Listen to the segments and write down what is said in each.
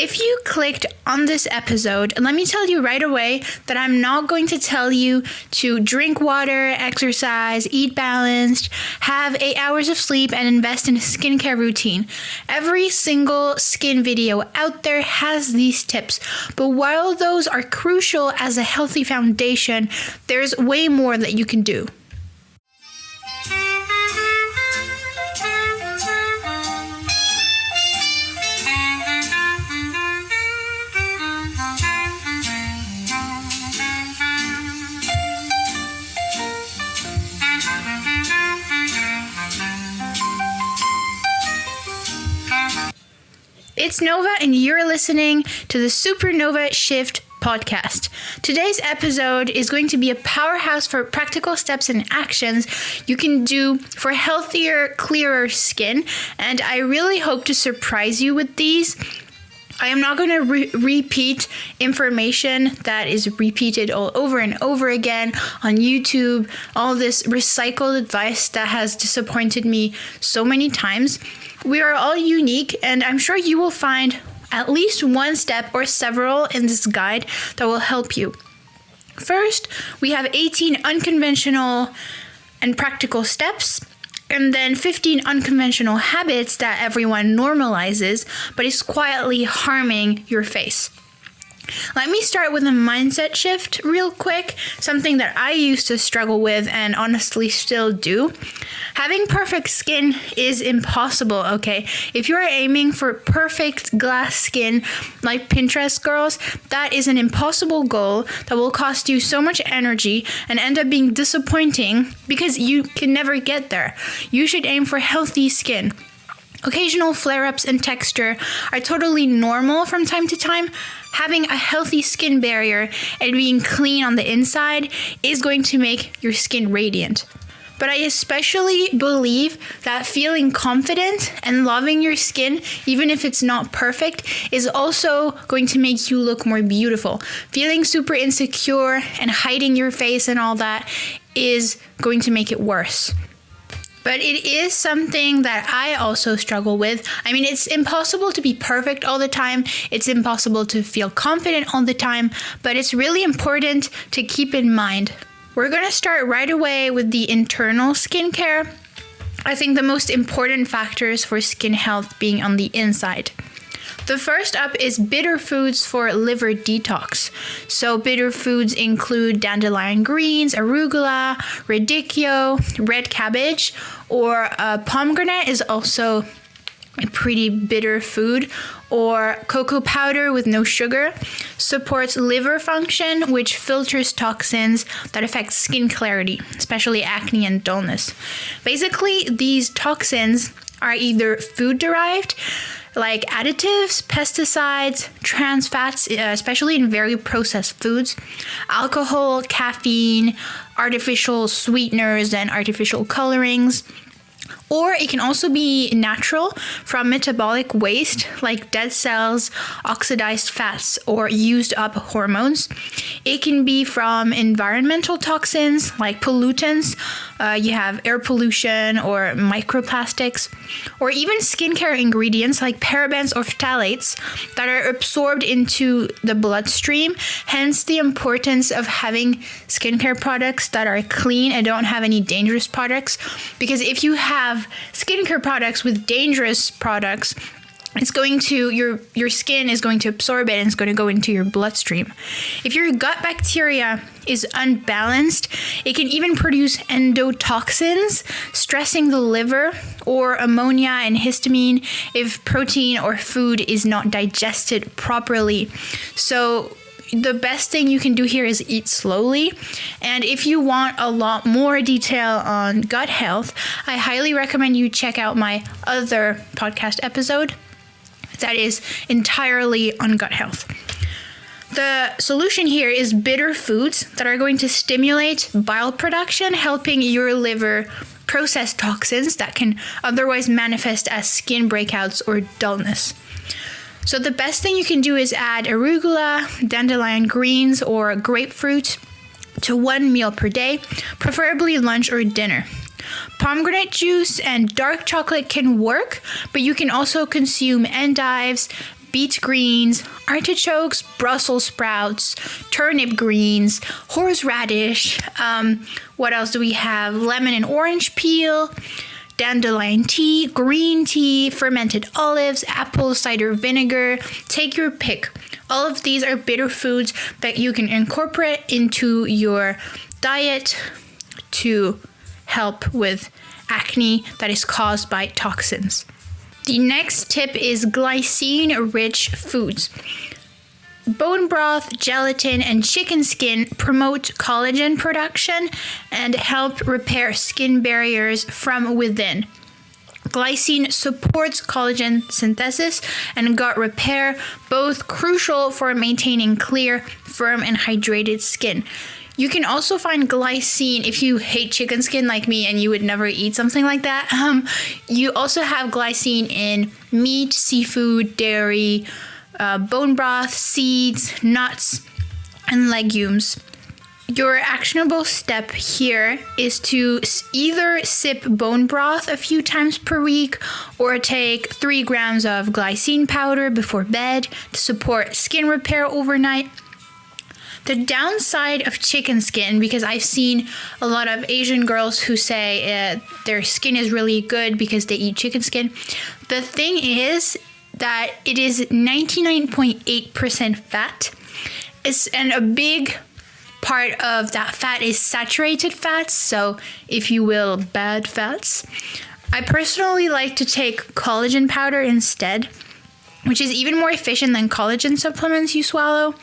If you clicked on this episode, let me tell you right away that I'm not going to tell you to drink water, exercise, eat balanced, have 8 hours of sleep, and invest in a skincare routine. Every single skin video out there has these tips, but while those are crucial as a healthy foundation, there's way more that you can do. It's Nova, and you're listening to the Supernova Shift podcast. Today's episode is going to be a powerhouse for practical steps and actions you can do for healthier, clearer skin, and I really hope to surprise you with these. I am not going to repeat information that is repeated all over and over again on YouTube, all this recycled advice that has disappointed me so many times. We are all unique, and I'm sure you will find at least one step or several in this guide that will help you. First, we have 18 unconventional and practical steps, and then 15 unconventional habits that everyone normalizes, but is quietly harming your face. Let me start with a mindset shift real quick, something that I used to struggle with and honestly still do. Having perfect skin is impossible, okay? If you are aiming for perfect glass skin like Pinterest girls, that is an impossible goal that will cost you so much energy and end up being disappointing because you can never get there. You should aim for healthy skin. Occasional flare-ups and texture are totally normal from time to time. Having a healthy skin barrier and being clean on the inside is going to make your skin radiant. But I especially believe that feeling confident and loving your skin, even if it's not perfect, is also going to make you look more beautiful. Feeling super insecure and hiding your face and all that is going to make it worse. But it is something that I also struggle with. I mean, it's impossible to be perfect all the time. It's impossible to feel confident all the time, but it's really important to keep in mind. We're going to start right away with the internal skincare. I think the most important factors for skin health being on the inside. The first up is bitter foods for liver detox. So bitter foods include dandelion greens, arugula, radicchio, red cabbage, or pomegranate is also a pretty bitter food, or cocoa powder with no sugar. Supports liver function, which filters toxins that affect skin clarity, especially acne and dullness. Basically, these toxins are either food-derived, like additives, pesticides, trans fats, especially in very processed foods, alcohol, caffeine, artificial sweeteners, and artificial colorings. Or it can also be natural from metabolic waste like dead cells, oxidized fats, or used up hormones. It can be from environmental toxins like pollutants. You have air pollution or microplastics, or even skincare ingredients like parabens or phthalates that are absorbed into the bloodstream. Hence the importance of having skincare products that are clean and don't have any dangerous products. Because if you have skincare products with dangerous products, it's going to, your skin is going to absorb it and it's going to go into your bloodstream. If your gut bacteria is unbalanced, it can even produce endotoxins, stressing the liver, or ammonia and histamine if protein or food is not digested properly. So the best thing you can do here is eat slowly. And if you want a lot more detail on gut health, I highly recommend you check out my other podcast episode that is entirely on gut health. The solution here is bitter foods that are going to stimulate bile production, helping your liver process toxins that can otherwise manifest as skin breakouts or dullness. So the best thing you can do is add arugula, dandelion greens, or grapefruit to one meal per day, preferably lunch or dinner. Pomegranate juice and dark chocolate can work, but you can also consume endives, beet greens, artichokes, Brussels sprouts, turnip greens, horseradish. What else do we have? Lemon and orange peel, dandelion tea, green tea, fermented olives, apple cider vinegar. Take your pick. All of these are bitter foods that you can incorporate into your diet to help with acne that is caused by toxins. The next tip is glycine-rich foods. Bone broth, gelatin, and chicken skin promote collagen production and help repair skin barriers from within. Glycine supports collagen synthesis and gut repair, both crucial for maintaining clear, firm, and hydrated skin. You can also find glycine if you hate chicken skin like me and you would never eat something like that. You also have glycine in meat, seafood, dairy, bone broth, seeds, nuts, and legumes. Your actionable step here is to either sip bone broth a few times per week or take 3 grams of glycine powder before bed to support skin repair overnight. The downside of chicken skin, because I've seen a lot of Asian girls who say their skin is really good because they eat chicken skin. The thing is that it is 99.8% fat. And a big part of that fat is saturated fats, so if you will, bad fats. I personally like to take collagen powder instead, which is even more efficient than collagen supplements you swallow.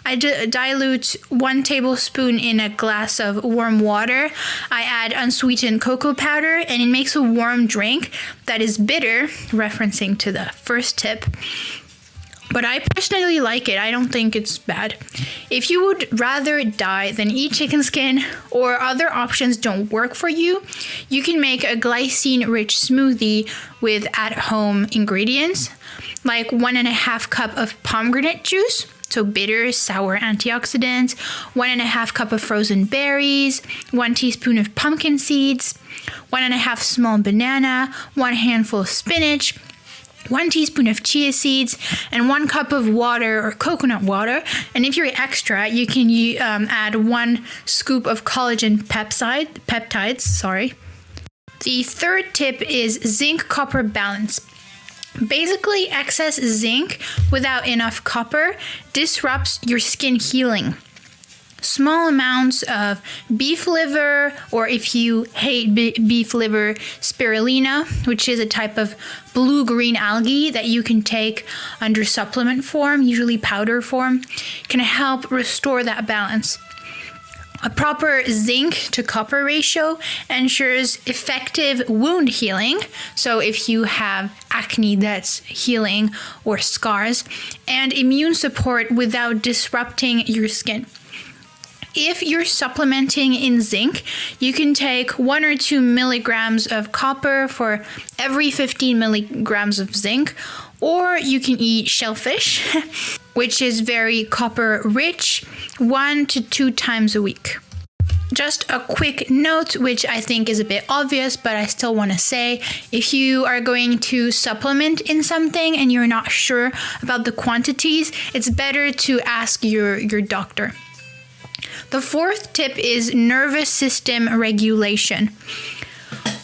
I dilute 1 tablespoon in a glass of warm water. I add unsweetened cocoa powder, and it makes a warm drink that is bitter, referencing to the first tip. But I personally like it. I don't think it's bad. If you would rather die than eat chicken skin or other options don't work for you, you can make a glycine-rich smoothie with at-home ingredients, like 1.5 cup of pomegranate juice, so bitter, sour antioxidants, 1.5 cup of frozen berries, 1 teaspoon of pumpkin seeds, 1.5 small banana, 1 handful of spinach, 1 teaspoon of chia seeds, and 1 cup of water or coconut water. And if you're extra, you can add 1 scoop of collagen peptides. The third tip is zinc-copper balance. Basically, excess zinc without enough copper disrupts your skin healing. Small amounts of beef liver, or if you hate beef liver, spirulina, which is a type of blue-green algae that you can take under supplement form, usually powder form, can help restore that balance. A proper zinc to copper ratio ensures effective wound healing, so if you have acne that's healing or scars, and immune support without disrupting your skin. If you're supplementing in zinc, you can take 1 or 2 milligrams of copper for every 15 milligrams of zinc, or you can eat shellfish, which is very copper rich, 1 to 2 times a week. Just a quick note, which I think is a bit obvious, but I still want to say, if you are going to supplement in something and you're not sure about the quantities, it's better to ask your doctor. The fourth tip is nervous system regulation.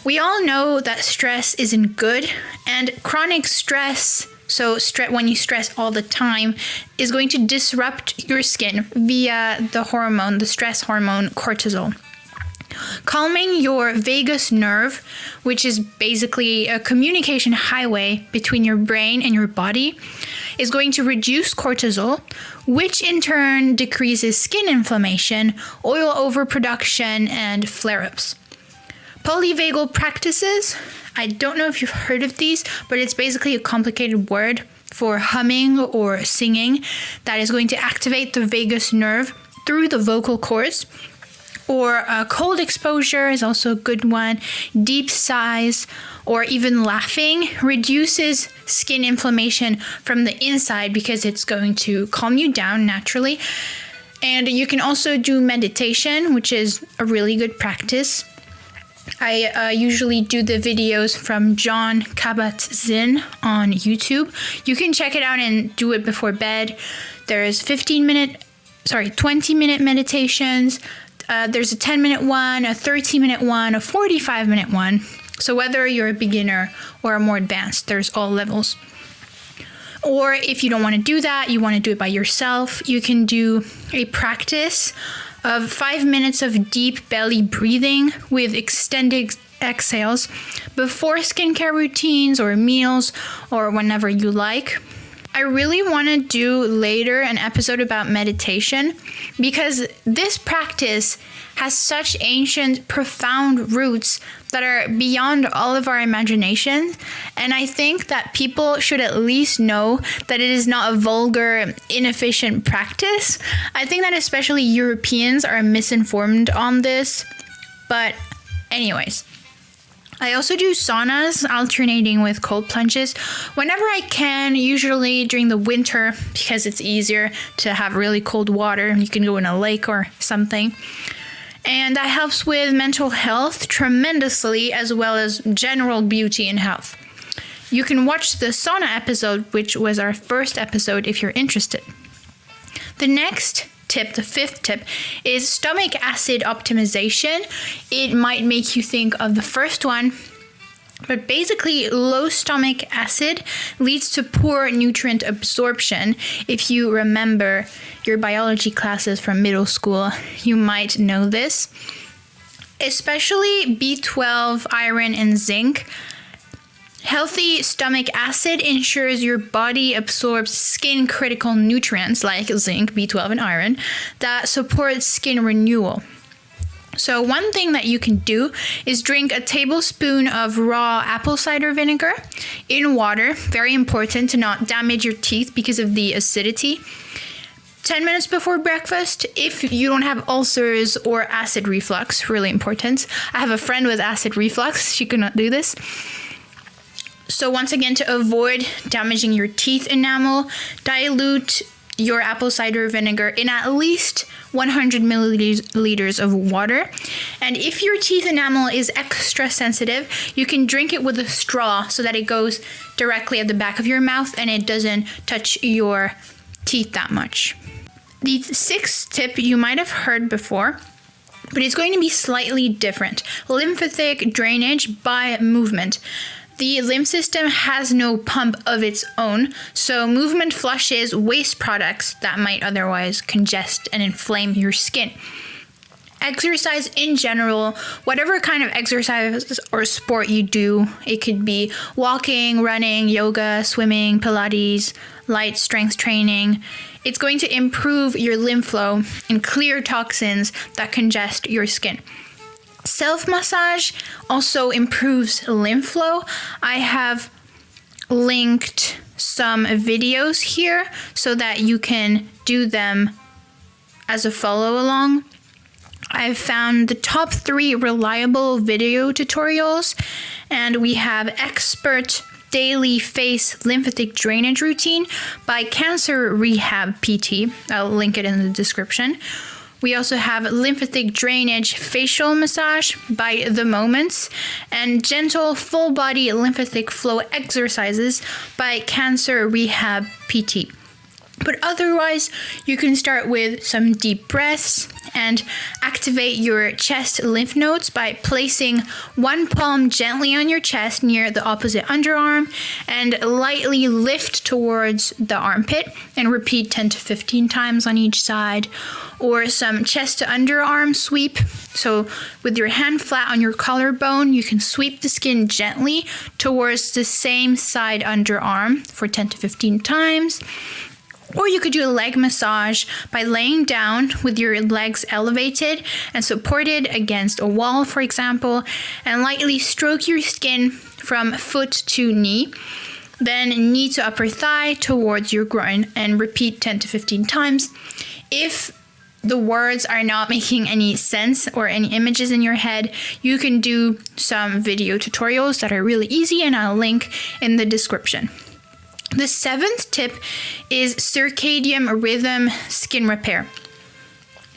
We all know that stress isn't good, and chronic stress, so when you stress all the time, is going to disrupt your skin via the stress hormone cortisol. Calming your vagus nerve, which is basically a communication highway between your brain and your body, is going to reduce cortisol, which in turn decreases skin inflammation, oil overproduction, and flare-ups. Polyvagal practices, I don't know if you've heard of these, but it's basically a complicated word for humming or singing that is going to activate the vagus nerve through the vocal cords. Or cold exposure is also a good one. Deep sighs or even laughing reduces skin inflammation from the inside because it's going to calm you down naturally. And you can also do meditation, which is a really good practice. I usually do the videos from John Kabat-Zinn on YouTube. You can check it out and do it before bed. There's 20-minute meditations. There's a 10-minute one, a 30-minute one, a 45-minute one. So whether you're a beginner or a more advanced, there's all levels. Or if you don't want to do that, you want to do it by yourself, you can do a practice of 5 minutes of deep belly breathing with extended exhales before skincare routines or meals or whenever you like. I really want to do later an episode about meditation because this practice has such ancient, profound roots that are beyond all of our imagination. And I think that people should at least know that it is not a vulgar, inefficient practice. I think that especially Europeans are misinformed on this. But anyways, I also do saunas alternating with cold plunges whenever I can, usually during the winter because it's easier to have really cold water. You can go in a lake or something. And that helps with mental health tremendously, as well as general beauty and health. You can watch the sauna episode, which was our first episode, if you're interested. The next tip, the fifth tip, is stomach acid optimization. It might make you think of the first one, but basically low stomach acid leads to poor nutrient absorption. If you remember your biology classes from middle school, you might know this. Especially B12, iron, and zinc. Healthy stomach acid ensures your body absorbs skin critical nutrients like zinc, B12, and iron that support skin renewal. So one thing that you can do is drink a tablespoon of raw apple cider vinegar in water. Very important to not damage your teeth because of the acidity. 10 minutes before breakfast, if you don't have ulcers or acid reflux, really important. I have a friend with acid reflux. She could not do this. So once again, to avoid damaging your teeth enamel, dilute your apple cider vinegar in at least 100 milliliters of water. And if your teeth enamel is extra sensitive, you can drink it with a straw so that it goes directly at the back of your mouth and it doesn't touch your teeth that much. The sixth tip you might have heard before, but it's going to be slightly different. Lymphatic drainage by movement. The lymph system has no pump of its own, so movement flushes waste products that might otherwise congest and inflame your skin. Exercise in general, whatever kind of exercise or sport you do, it could be walking, running, yoga, swimming, Pilates, light strength training. It's going to improve your lymph flow and clear toxins that congest your skin. Self-massage also improves lymph flow. I have linked some videos here so that you can do them as a follow along. I've found the top 3 reliable video tutorials, and we have expert daily face lymphatic drainage routine by Cancer Rehab PT. I'll link it in the description. We also have lymphatic drainage facial massage by The Moments and gentle full body lymphatic flow exercises by Cancer Rehab PT. But otherwise, you can start with some deep breaths and activate your chest lymph nodes by placing one palm gently on your chest near the opposite underarm and lightly lift towards the armpit and repeat 10 to 15 times on each side. Or some chest to underarm sweep. So with your hand flat on your collarbone, you can sweep the skin gently towards the same side underarm for 10 to 15 times. Or you could do a leg massage by laying down with your legs elevated and supported against a wall, for example, and lightly stroke your skin from foot to knee. Then knee to upper thigh towards your groin and repeat 10 to 15 times. If the words are not making any sense or any images in your head, you can do some video tutorials that are really easy, and I'll link in the description. The 7th tip is circadian rhythm skin repair.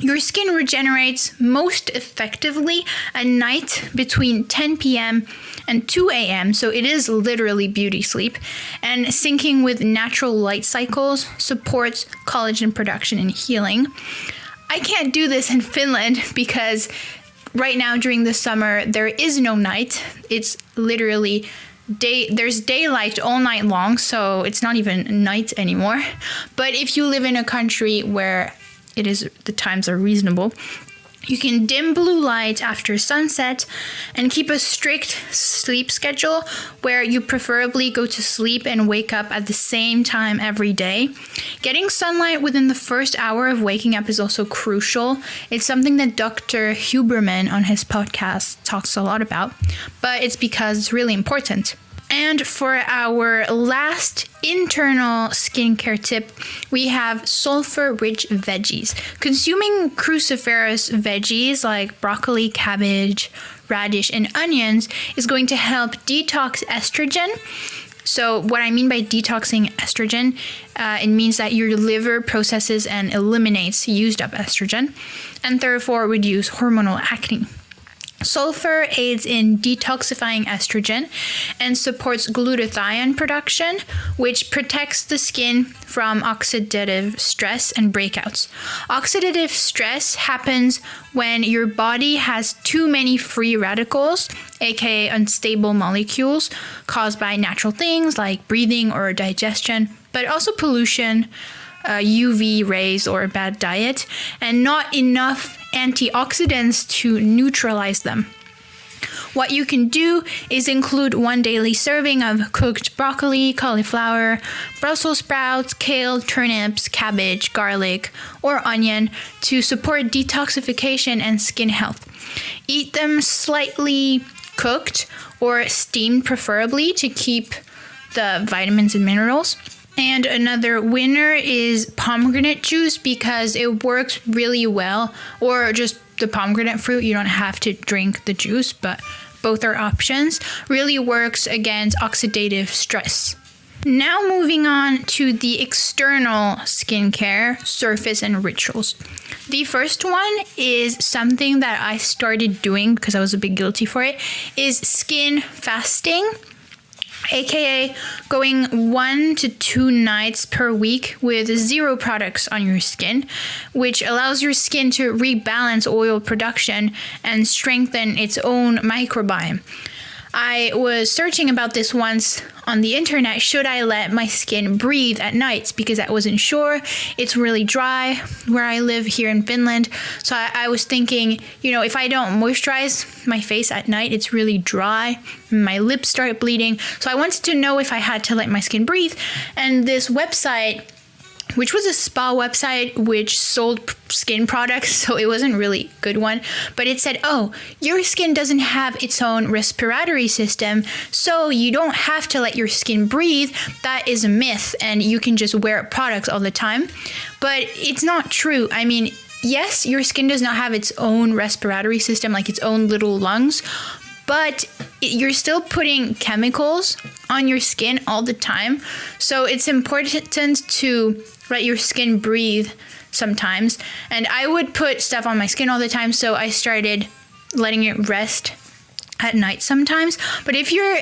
Your skin regenerates most effectively at night between 10 p.m. and 2 a.m., so it is literally beauty sleep, and syncing with natural light cycles supports collagen production and healing. I can't do this in Finland because right now during the summer there is no night. It's literally there's daylight all night long, so it's not even night anymore. But if you live in a country where the times are reasonable, you can dim blue light after sunset and keep a strict sleep schedule where you preferably go to sleep and wake up at the same time every day. Getting sunlight within the first hour of waking up is also crucial. It's something that Dr. Huberman on his podcast talks a lot about, but it's because it's really important. And for our last internal skincare tip, we have sulfur-rich veggies. Consuming cruciferous veggies like broccoli, cabbage, radish, and onions is going to help detox estrogen. So what I mean by detoxing estrogen, it means that your liver processes and eliminates used up estrogen and therefore reduce hormonal acne. Sulfur aids in detoxifying estrogen and supports glutathione production, which protects the skin from oxidative stress and breakouts. Oxidative stress happens when your body has too many free radicals, aka unstable molecules, caused by natural things like breathing or digestion, but also pollution, UV rays, or a bad diet, and not enough antioxidants to neutralize them. What you can do is include 1 daily serving of cooked broccoli, cauliflower, Brussels sprouts, kale, turnips, cabbage, garlic, or onion to support detoxification and skin health. Eat them slightly cooked or steamed preferably to keep the vitamins and minerals. And another winner is pomegranate juice because it works really well, or just the pomegranate fruit. You don't have to drink the juice, but both are options. Really works against oxidative stress. Now moving on to the external skincare, surface, and rituals. The first one is something that I started doing because I was a bit guilty for it, is skin fasting. AKA going 1 to 2 nights per week with 0 products on your skin, which allows your skin to rebalance oil production and strengthen its own microbiome. I was searching about this once on the internet. Should I let my skin breathe at night? Because I wasn't sure. It's really dry where I live here in Finland. So I was thinking, if I don't moisturize my face at night, it's really dry. My lips start bleeding. So I wanted to know if I had to let my skin breathe. And this website, which was a spa website which sold skin products, so it wasn't really a good one, but it said, your skin doesn't have its own respiratory system, so you don't have to let your skin breathe. That is a myth, and you can just wear products all the time. But it's not true. I mean, yes, your skin does not have its own respiratory system, like its own little lungs, but you're still putting chemicals on your skin all the time. So it's important to let your skin breathe sometimes. And I would put stuff on my skin all the time, so I started letting it rest at night sometimes. But if your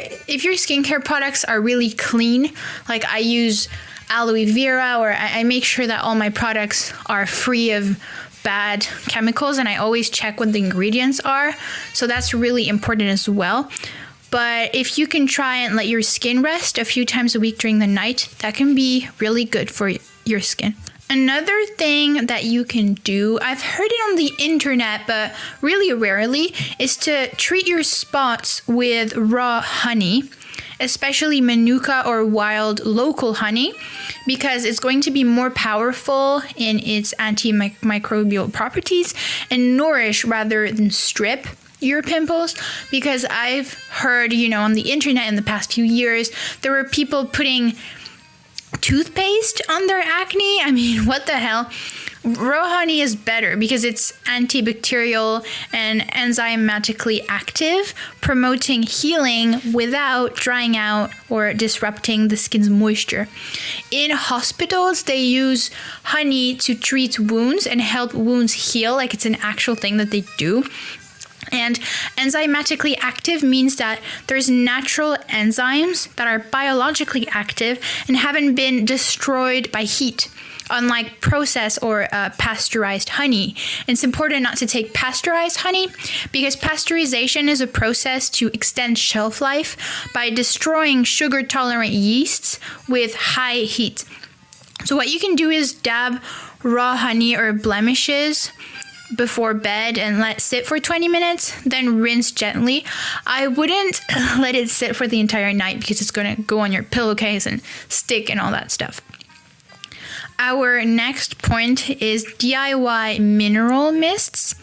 skincare products are really clean, like I use aloe vera, or I make sure that all my products are free of bad chemicals, and I always check what the ingredients are. So that's really important as well. But if you can try and let your skin rest a few times a week during the night, that can be really good for your skin. Another thing that you can do, I've heard it on the internet, but really rarely, is to treat your spots with raw honey, especially manuka or wild local honey, because it's going to be more powerful in its antimicrobial properties and nourish rather than strip your pimples. Because I've heard, on the internet in the past few years, there were people putting toothpaste on their acne. I mean, what the hell? Raw honey is better because it's antibacterial and enzymatically active, promoting healing without drying out or disrupting the skin's moisture. In hospitals, they use honey to treat wounds and help wounds heal, like it's an actual thing that they do. And enzymatically active means that there's natural enzymes that are biologically active and haven't been destroyed by heat, unlike processed or pasteurized honey. It's important not to take pasteurized honey because pasteurization is a process to extend shelf life by destroying sugar-tolerant yeasts with high heat. So what you can do is dab raw honey or blemishes before bed and let sit for 20 minutes, then rinse gently. I wouldn't let it sit for the entire night because it's going to go on your pillowcase and stick and all that stuff. Our next point is DIY mineral mists.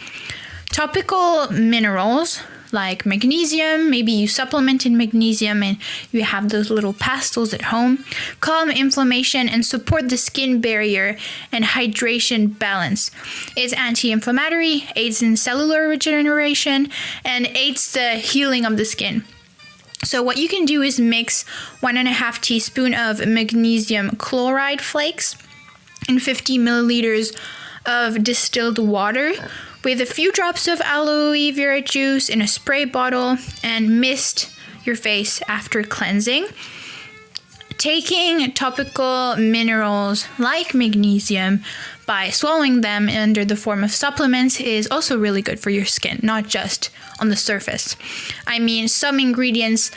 Topical minerals like magnesium, maybe you supplement in magnesium and you have those little pastils at home, calm inflammation and support the skin barrier and hydration balance. It's anti-inflammatory, aids in cellular regeneration, and aids the healing of the skin. So what you can do is mix 1.5 teaspoons of magnesium chloride flakes and 50 milliliters of distilled water with a few drops of aloe vera juice in a spray bottle and mist your face after cleansing. Taking topical minerals like magnesium by swallowing them under the form of supplements is also really good for your skin, not just on the surface. I mean, some ingredients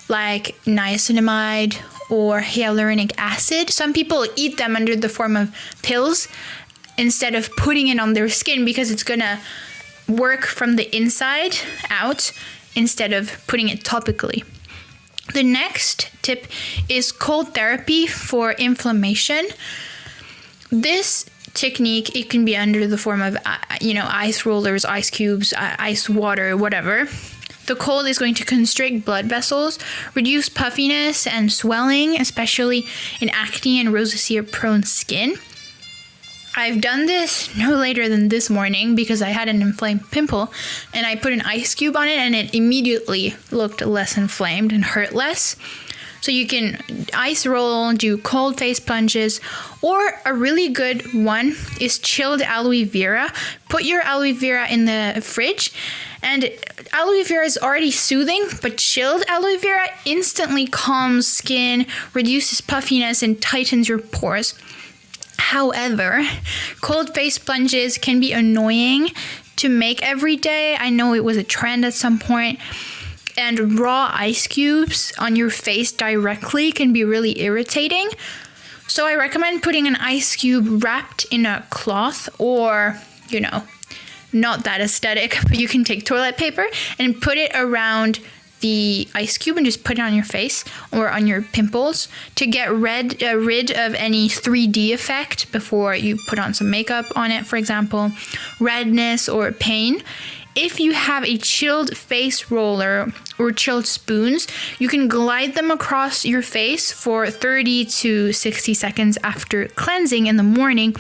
like niacinamide or hyaluronic acid, some people eat them under the form of pills instead of putting it on their skin because it's gonna work from the inside out instead of putting it topically. The next tip is cold therapy for inflammation. This technique, it can be under the form of ice rollers, ice cubes, ice water, whatever. The cold is going to constrict blood vessels, reduce puffiness and swelling, especially in acne and rosacea prone skin. I've done this no later than this morning because I had an inflamed pimple and I put an ice cube on it and it immediately looked less inflamed and hurt less. So you can ice roll, do cold face plunges, or a really good one is chilled aloe vera. Put your aloe vera in the fridge, and aloe vera is already soothing, but chilled aloe vera instantly calms skin, reduces puffiness, and tightens your pores. However, cold face plunges can be annoying to make every day. I know it was a trend at some point. And raw ice cubes on your face directly can be really irritating. So I recommend putting an ice cube wrapped in a cloth or, not that aesthetic, but you can take toilet paper and put it around the ice cube and just put it on your face or on your pimples to get rid of any 3D effect before you put on some makeup on it, for example, redness or pain. If you have a chilled face roller or chilled spoons, you can glide them across your face for 30 to 60 seconds after cleansing in the morning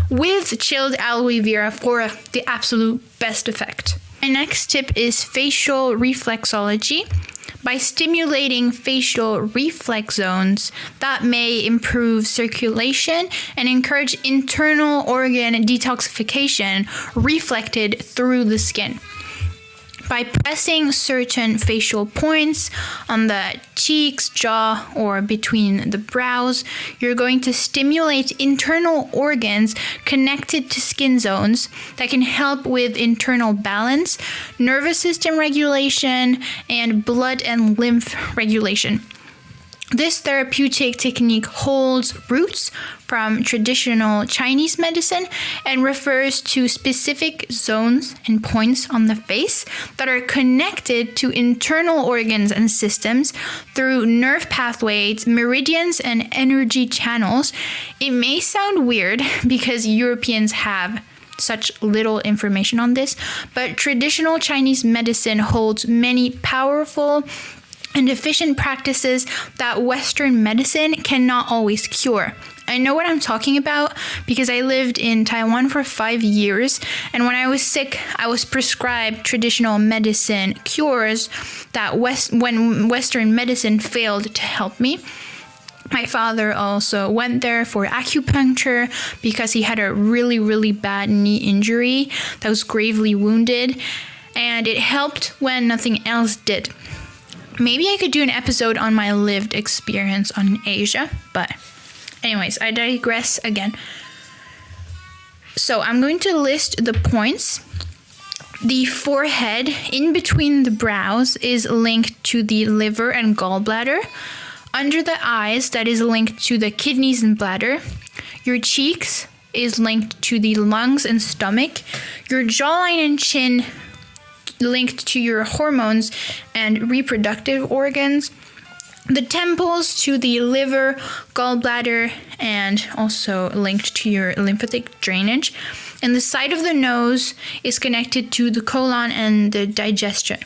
with chilled aloe vera for the absolute best effect. My next tip is facial reflexology. By stimulating facial reflex zones, that may improve circulation and encourage internal organ detoxification reflected through the skin. By pressing certain facial points on the cheeks, jaw, or between the brows, you're going to stimulate internal organs connected to skin zones that can help with internal balance, nervous system regulation, and blood and lymph regulation. This therapeutic technique holds roots from traditional Chinese medicine and refers to specific zones and points on the face that are connected to internal organs and systems through nerve pathways, meridians, and energy channels. It may sound weird because Europeans have such little information on this, but traditional Chinese medicine holds many powerful and efficient practices that Western medicine cannot always cure. I know what I'm talking about because I lived in Taiwan for 5 years, and when I was sick, I was prescribed traditional medicine cures that when Western medicine failed to help me. My father also went there for acupuncture because he had a really, really bad knee injury that was gravely wounded, and it helped when nothing else did. Maybe I could do an episode on my lived experience on Asia, but anyways, I digress again. So I'm going to list the points. The forehead in between the brows is linked to the liver and gallbladder. Under the eyes, that is linked to the kidneys and bladder. Your cheeks is linked to the lungs and stomach. Your jawline and chin linked to your hormones and reproductive organs. The temples to the liver, gallbladder, and also linked to your lymphatic drainage. And the side of the nose is connected to the colon and the digestion.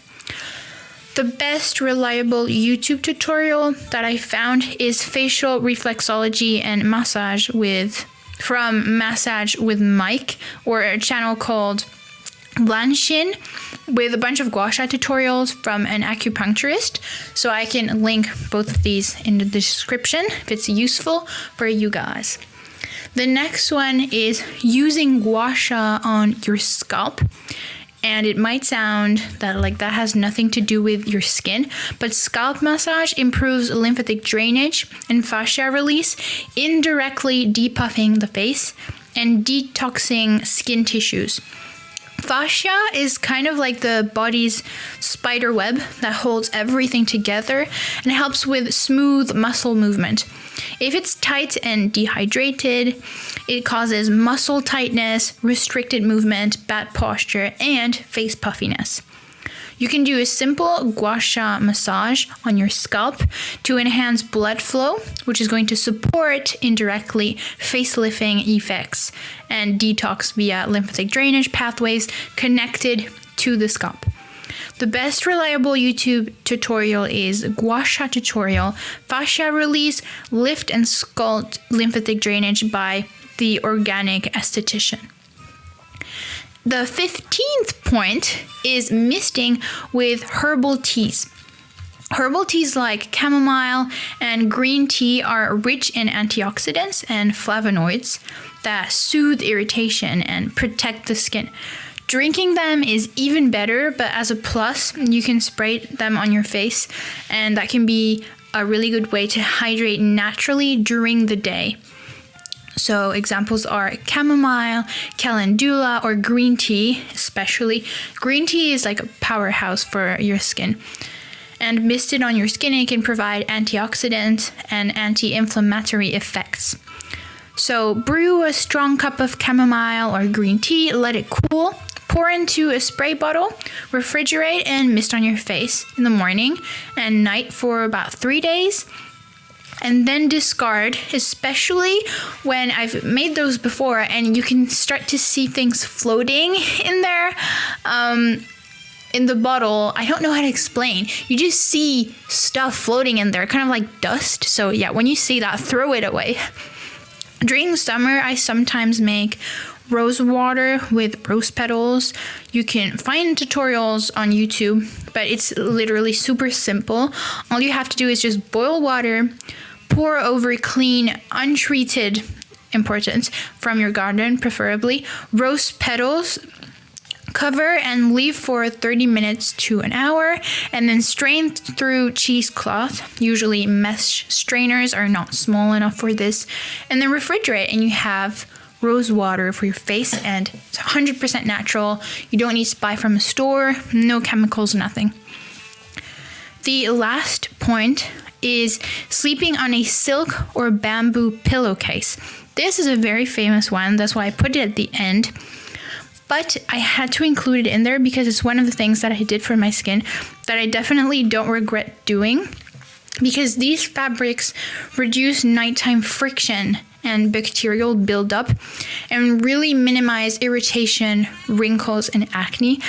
The best reliable YouTube tutorial that I found is facial reflexology and massage from Massage with Mike, or a channel called LANSHIN, with a bunch of gua sha tutorials from an acupuncturist. So I can link both of these in the description if it's useful for you guys. The next one is using gua sha on your scalp. And it might sound that that has nothing to do with your skin, but scalp massage improves lymphatic drainage and fascia release, indirectly depuffing the face and detoxing skin tissues. Fascia is kind of like the body's spider web that holds everything together and helps with smooth muscle movement. If it's tight and dehydrated, it causes muscle tightness, restricted movement, bad posture, and face puffiness. You can do a simple gua sha massage on your scalp to enhance blood flow, which is going to support indirectly face-lifting effects and detox via lymphatic drainage pathways connected to the scalp. The best reliable YouTube tutorial is gua sha tutorial, fascia release, lift and sculpt lymphatic drainage by the organic esthetician. The 15th point is misting with herbal teas. Herbal teas like chamomile and green tea are rich in antioxidants and flavonoids that soothe irritation and protect the skin. Drinking them is even better, but as a plus, you can spray them on your face, and that can be a really good way to hydrate naturally during the day. So examples are chamomile, calendula, or green tea, especially. Green tea is like a powerhouse for your skin. And misted on your skin, it can provide antioxidant and anti-inflammatory effects. So brew a strong cup of chamomile or green tea, let it cool, pour into a spray bottle, refrigerate, and mist on your face in the morning and night for about 3 days. And then discard, especially when I've made those before and you can start to see things floating in there. In the bottle, I don't know how to explain. You just see stuff floating in there, kind of like dust. So yeah, when you see that, throw it away. During summer, I sometimes make rose water with rose petals. You can find tutorials on YouTube, but it's literally super simple. All you have to do is just boil water, pour over clean, untreated, important, from your garden, preferably, rose petals, cover and leave for 30 minutes to an hour, and then strain through cheesecloth. Usually mesh strainers are not small enough for this, and then refrigerate, and you have rose water for your face, and it's 100% natural. You don't need to buy from a store, no chemicals, nothing. The last point is sleeping on a silk or bamboo pillowcase. This is a very famous one, that's why I put it at the end. But I had to include it in there because it's one of the things that I did for my skin that I definitely don't regret doing, because these fabrics reduce nighttime friction and bacterial buildup and really minimize irritation, wrinkles, and acne.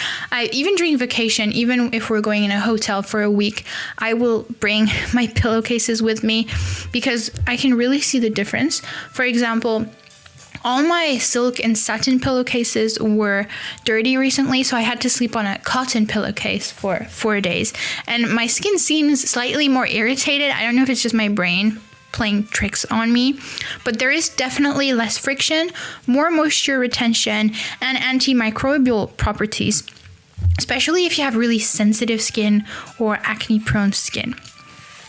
Even during vacation, even if we're going in a hotel for a week, I will bring my pillowcases with me because I can really see the difference. For example, all my silk and satin pillowcases were dirty recently, so I had to sleep on a cotton pillowcase for 4 days. And my skin seems slightly more irritated. I don't know if it's just my brain playing tricks on me, but there is definitely less friction, more moisture retention, and antimicrobial properties, especially if you have really sensitive skin or acne-prone skin.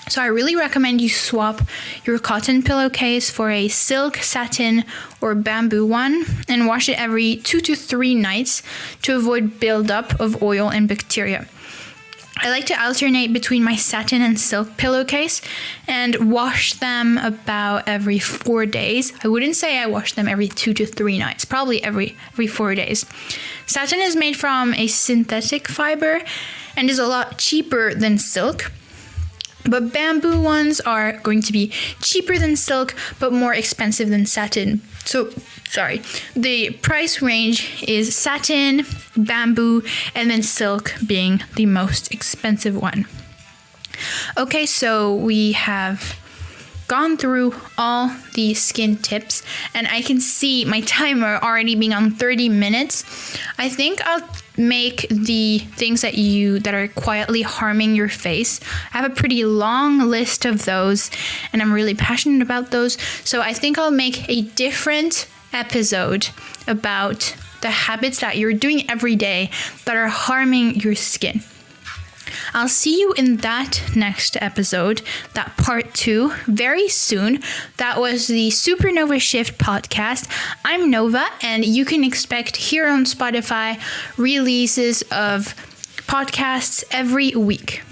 So I really recommend you swap your cotton pillowcase for a silk, satin, or bamboo one and wash it every 2 to 3 nights to avoid buildup of oil and bacteria. I like to alternate between my satin and silk pillowcase and wash them about every 4 days. I wouldn't say I wash them every 2 to 3 nights, probably every 4 days. Satin is made from a synthetic fiber and is a lot cheaper than silk. But bamboo ones are going to be cheaper than silk, but more expensive than satin. The price range is satin, bamboo, and then silk being the most expensive one. Okay, so we have gone through all the skin tips, and I can see my timer already being on 30 minutes. I think I'll make the things that are quietly harming your face. I have a pretty long list of those, and I'm really passionate about those. So I think I'll make a different episode about the habits that you're doing every day that are harming your skin. I'll see you in that next episode, that part 2, very soon. That was the Supernova Shift podcast. I'm Nova, and you can expect here on Spotify releases of podcasts every week.